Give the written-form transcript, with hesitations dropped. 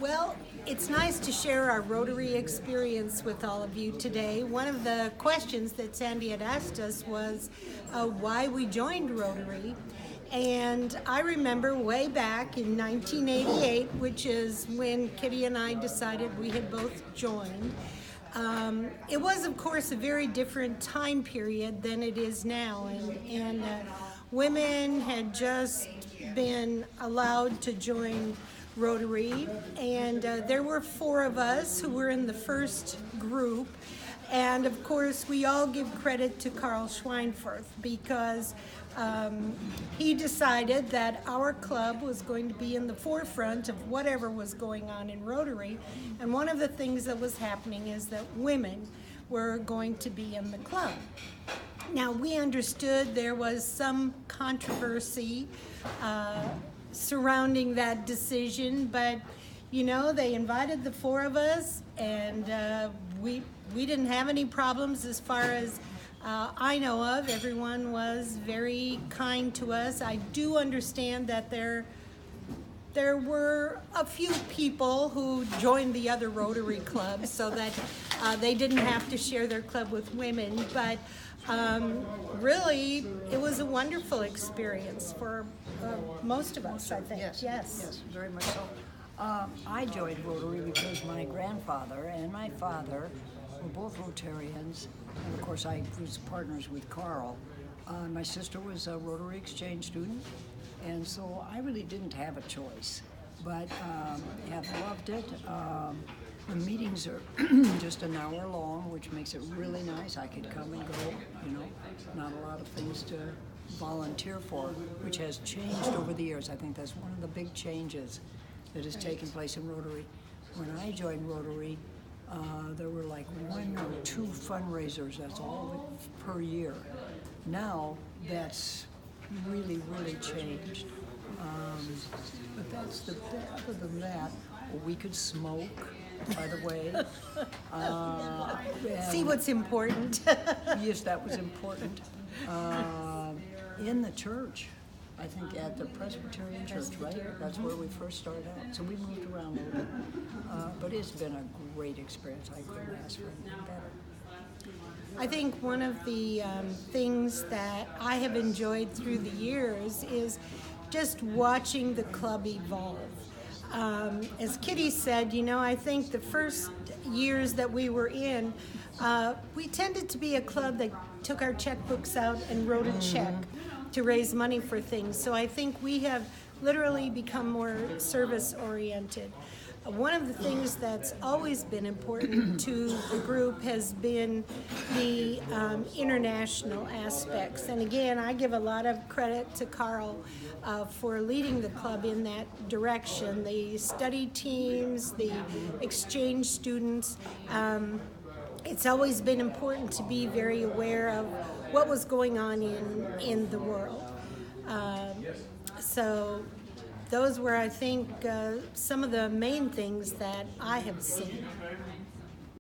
Well, it's nice to share our Rotary experience with all of you today. One of the questions that Sandy had asked us was why we joined Rotary. And I remember way back in 1988, which is when Kitty and I decided we had both joined. It was, of course, a very different time period than it is now. And women had just been allowed to join Rotary, and there were 4 of us who were in the first group. And of course, we all give credit to Carl Schweinfurth because he decided that our club was going to be in the forefront of whatever was going on in Rotary. And one of the things that was happening is that women were going to be in the club. Now, we understood there was some controversy surrounding that decision, but you know, they invited the 4 of us, and we didn't have any problems as far as I know of. Everyone was very kind to us. I do understand that there were a few people who joined the other Rotary clubs so that they didn't have to share their club with women, but really it was a wonderful experience for most of us, I think. Yes, very much so. I joined Rotary because my grandfather and my father were both Rotarians, and of course I was partners with Carl. My sister was a Rotary Exchange student, and so I really didn't have a choice, but have loved it. The meetings are just an hour long, which makes it really nice. I could come and go, you know, not a lot of things to volunteer for, which has changed over the years. I think that's one of the big changes that has taken place in Rotary. When I joined Rotary, there were like 1 or 2 fundraisers, that's all per year. Now, that's really changed. But other than that, we could smoke, by the way. See what's important. Yes, that was important. In the church, I think at the Presbyterian Church, right? That's where we first started out. So we moved around a little bit. But it's been a great experience. I couldn't ask for anything better. I think one of the things that I have enjoyed through the years is just watching the club evolve. As Kitty said, you know, I think the first years that we were in, we tended to be a club that took our checkbooks out and wrote a check to raise money for things. So I think we have literally become more service-oriented. One of the things that's always been important to the group has been the international aspects. And again, I give a lot of credit to Carl for leading the club in that direction. The study teams, the exchange students, it's always been important to be very aware of what was going on in the world. So those were, I think, some of the main things that I have seen.